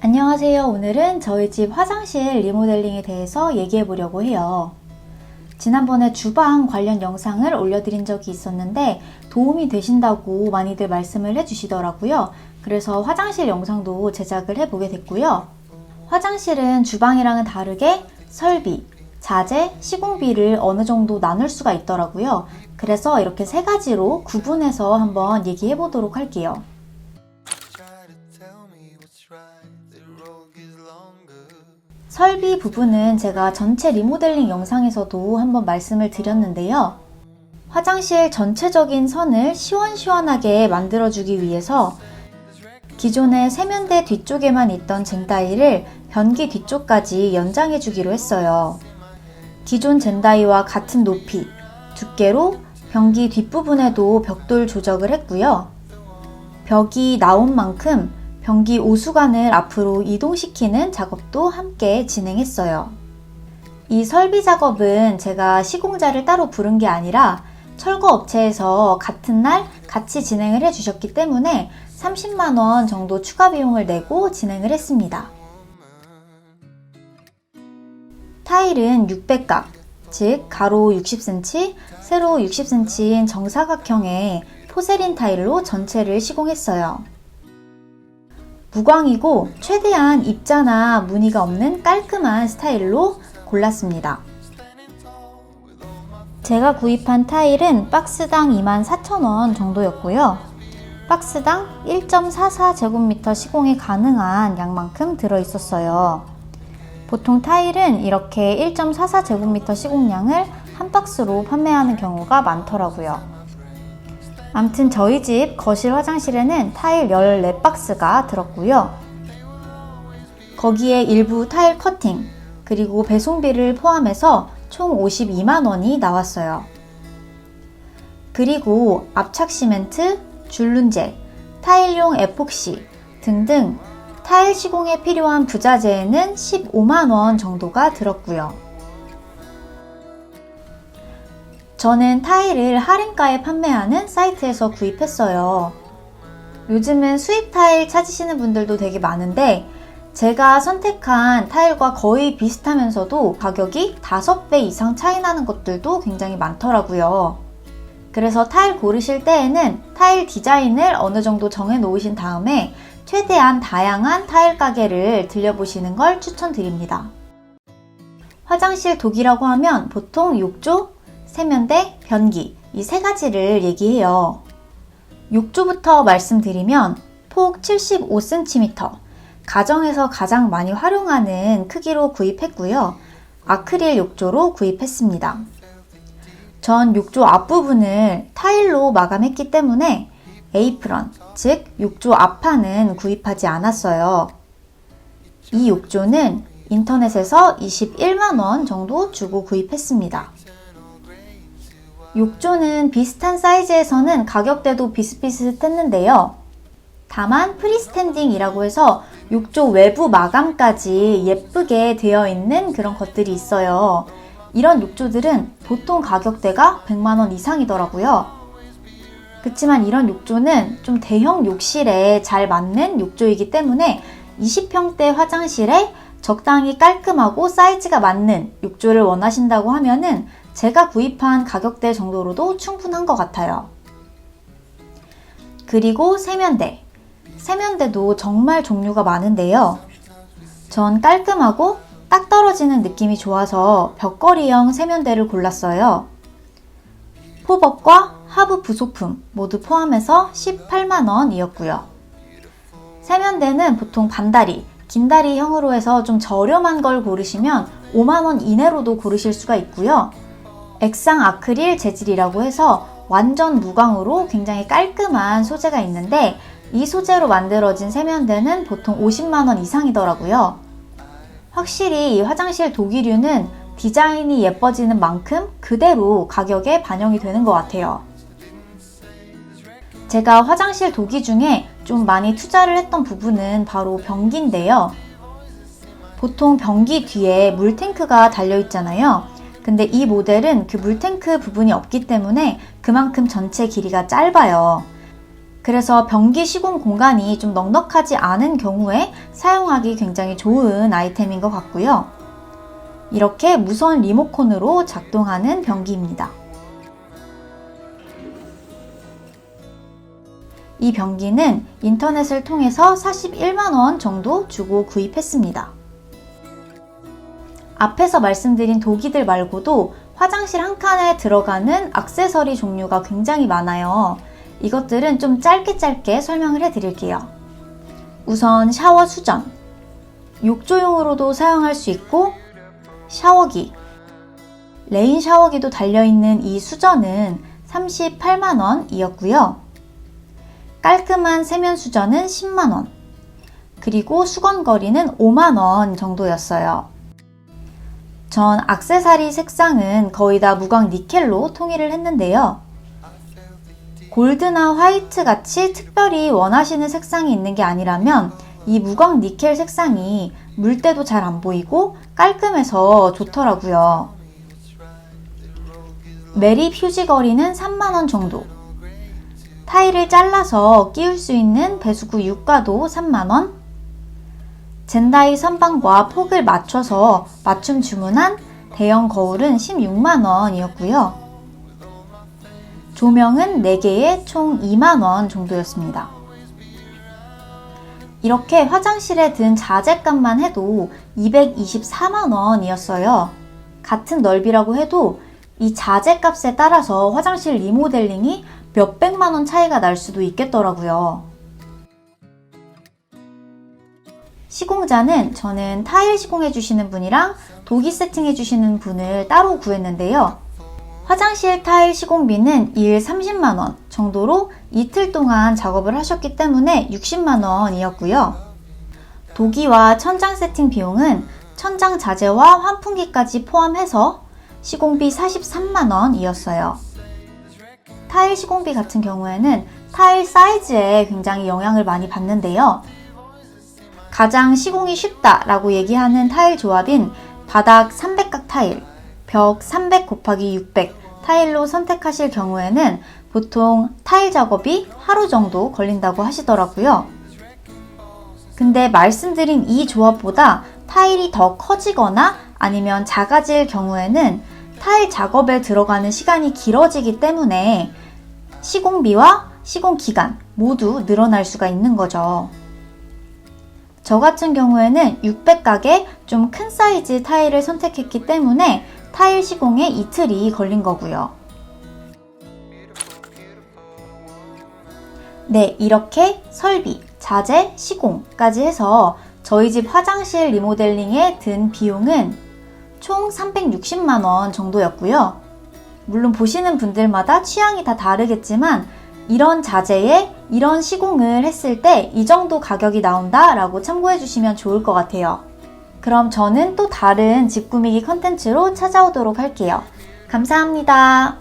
안녕하세요. 오늘은 저희 집 화장실 리모델링에 대해서 얘기해 보려고 해요. 지난번에 주방 관련 영상을 올려드린 적이 있었는데 도움이 되신다고 많이들 말씀을 해주시더라고요. 그래서 화장실 영상도 제작을 해보게 됐고요. 화장실은 주방이랑은 다르게 설비, 자재, 시공비를 어느 정도 나눌 수가 있더라고요. 그래서 이렇게 세 가지로 구분해서 한번 얘기해 보도록 할게요. 설비 부분은 제가 전체 리모델링 영상에서도 한번 말씀을 드렸는데요. 화장실 전체적인 선을 시원시원하게 만들어주기 위해서 기존의 세면대 뒤쪽에만 있던 젠다이를 변기 뒤쪽까지 연장해주기로 했어요. 기존 젠다이와 같은 높이, 두께로 변기 뒷부분에도 벽돌 조적을 했고요. 벽이 나온 만큼 변기 오수관을 앞으로 이동시키는 작업도 함께 진행했어요. 이 설비 작업은 제가 시공자를 따로 부른 게 아니라 철거업체에서 같은 날 같이 진행을 해주셨기 때문에 30만원 정도 추가 비용을 내고 진행을 했습니다. 타일은 600각, 즉 가로 60cm, 세로 60cm인 정사각형의 포세린 타일로 전체를 시공했어요. 무광이고 최대한 입자나 무늬가 없는 깔끔한 스타일로 골랐습니다. 제가 구입한 타일은 박스당 24,000원 정도였고요. 박스당 1.44제곱미터 시공이 가능한 양만큼 들어있었어요. 보통 타일은 이렇게 1.44제곱미터 시공량을 한 박스로 판매하는 경우가 많더라고요. 암튼 저희 집 거실 화장실에는 타일 14박스가 들었고요. 거기에 일부 타일 커팅, 그리고 배송비를 포함해서 총 52만원이 나왔어요. 그리고 압착 시멘트, 줄눈제, 타일용 에폭시 등등 타일 시공에 필요한 부자재에는 15만원 정도가 들었고요. 저는 타일을 할인가에 판매하는 사이트에서 구입했어요. 요즘은 수입 타일 찾으시는 분들도 되게 많은데 제가 선택한 타일과 거의 비슷하면서도 가격이 5배 이상 차이 나는 것들도 굉장히 많더라고요. 그래서 타일 고르실 때에는 타일 디자인을 어느 정도 정해 놓으신 다음에 최대한 다양한 타일 가게를 들려보시는 걸 추천드립니다. 화장실 도기라고 하면 보통 욕조, 세면대, 변기 이 세 가지를 얘기해요. 욕조부터 말씀드리면 폭 75cm, 가정에서 가장 많이 활용하는 크기로 구입했고요. 아크릴 욕조로 구입했습니다. 전 욕조 앞부분을 타일로 마감했기 때문에 에이프런, 즉 욕조 앞판은 구입하지 않았어요. 이 욕조는 인터넷에서 21만원 정도 주고 구입했습니다. 욕조는 비슷한 사이즈에서는 가격대도 비슷비슷했는데요. 다만 프리스탠딩이라고 해서 욕조 외부 마감까지 예쁘게 되어 있는 그런 것들이 있어요. 이런 욕조들은 보통 가격대가 100만원 이상이더라고요. 그렇지만 이런 욕조는 좀 대형 욕실에 잘 맞는 욕조이기 때문에 20평대 화장실에 적당히 깔끔하고 사이즈가 맞는 욕조를 원하신다고 하면은 제가 구입한 가격대 정도로도 충분한 것 같아요. 그리고 세면대. 세면대도 정말 종류가 많은데요. 전 깔끔하고 딱 떨어지는 느낌이 좋아서 벽걸이형 세면대를 골랐어요. 포법과 하부 부속품 모두 포함해서 18만원이었고요. 세면대는 보통 반다리, 긴다리형으로 해서 좀 저렴한 걸 고르시면 5만원 이내로도 고르실 수가 있고요. 액상 아크릴 재질이라고 해서 완전 무광으로 굉장히 깔끔한 소재가 있는데 이 소재로 만들어진 세면대는 보통 50만원 이상이더라고요. 확실히 이 화장실 도기류는 디자인이 예뻐지는 만큼 그대로 가격에 반영이 되는 것 같아요. 제가 화장실 도기 중에 좀 많이 투자를 했던 부분은 바로 변기인데요. 보통 변기 뒤에 물탱크가 달려있잖아요. 근데 이 모델은 그 물탱크 부분이 없기 때문에 그만큼 전체 길이가 짧아요. 그래서 변기 시공 공간이 좀 넉넉하지 않은 경우에 사용하기 굉장히 좋은 아이템인 것 같고요. 이렇게 무선 리모컨으로 작동하는 변기입니다. 이 변기는 인터넷을 통해서 41만원 정도 주고 구입했습니다. 앞에서 말씀드린 도기들 말고도 화장실 한 칸에 들어가는 액세서리 종류가 굉장히 많아요. 이것들은 좀 짧게 설명을 해드릴게요. 우선 샤워 수전, 욕조용으로도 사용할 수 있고 샤워기, 레인 샤워기도 달려있는 이 수전은 38만원이었고요. 깔끔한 세면 수전은 10만원, 그리고 수건거리는 5만원 정도였어요. 전 액세서리 색상은 거의 다 무광 니켈로 통일을 했는데요. 골드나 화이트 같이 특별히 원하시는 색상이 있는 게 아니라면 이 무광 니켈 색상이 물때도 잘 안 보이고 깔끔해서 좋더라고요. 매립 휴지 거리는 3만원 정도, 타일을 잘라서 끼울 수 있는 배수구 유가도 3만원, 젠다이 선반과 폭을 맞춰서 맞춤 주문한 대형 거울은 16만원이었고요. 조명은 4개에 총 2만원 정도였습니다. 이렇게 화장실에 든 자재값만 해도 224만원이었어요. 같은 넓이라고 해도 이 자재값에 따라서 화장실 리모델링이 몇백만원 차이가 날 수도 있겠더라고요. 시공자는 저는 타일 시공해주시는 분이랑 도기 세팅해주시는 분을 따로 구했는데요. 화장실 타일 시공비는 일 30만원 정도로 이틀 동안 작업을 하셨기 때문에 60만원이었고요. 도기와 천장 세팅 비용은 천장 자재와 환풍기까지 포함해서 시공비 43만원이었어요. 타일 시공비 같은 경우에는 타일 사이즈에 굉장히 영향을 많이 받는데요. 가장 시공이 쉽다라고 얘기하는 타일 조합인 바닥 300각 타일, 벽 300 곱하기 600 타일로 선택하실 경우에는 보통 타일 작업이 하루 정도 걸린다고 하시더라고요. 근데 말씀드린 이 조합보다 타일이 더 커지거나 아니면 작아질 경우에는 타일 작업에 들어가는 시간이 길어지기 때문에 시공비와 시공 기간 모두 늘어날 수가 있는 거죠. 저 같은 경우에는 600각의 좀 큰 사이즈 타일을 선택했기 때문에 타일 시공에 이틀이 걸린 거고요. 네, 이렇게 설비, 자재, 시공까지 해서 저희 집 화장실 리모델링에 든 비용은 총 360만원 정도였고요. 물론 보시는 분들마다 취향이 다 다르겠지만 이런 자재에 이런 시공을 했을 때 이 정도 가격이 나온다 라고 참고해 주시면 좋을 것 같아요. 그럼 저는 또 다른 집 꾸미기 컨텐츠로 찾아오도록 할게요. 감사합니다.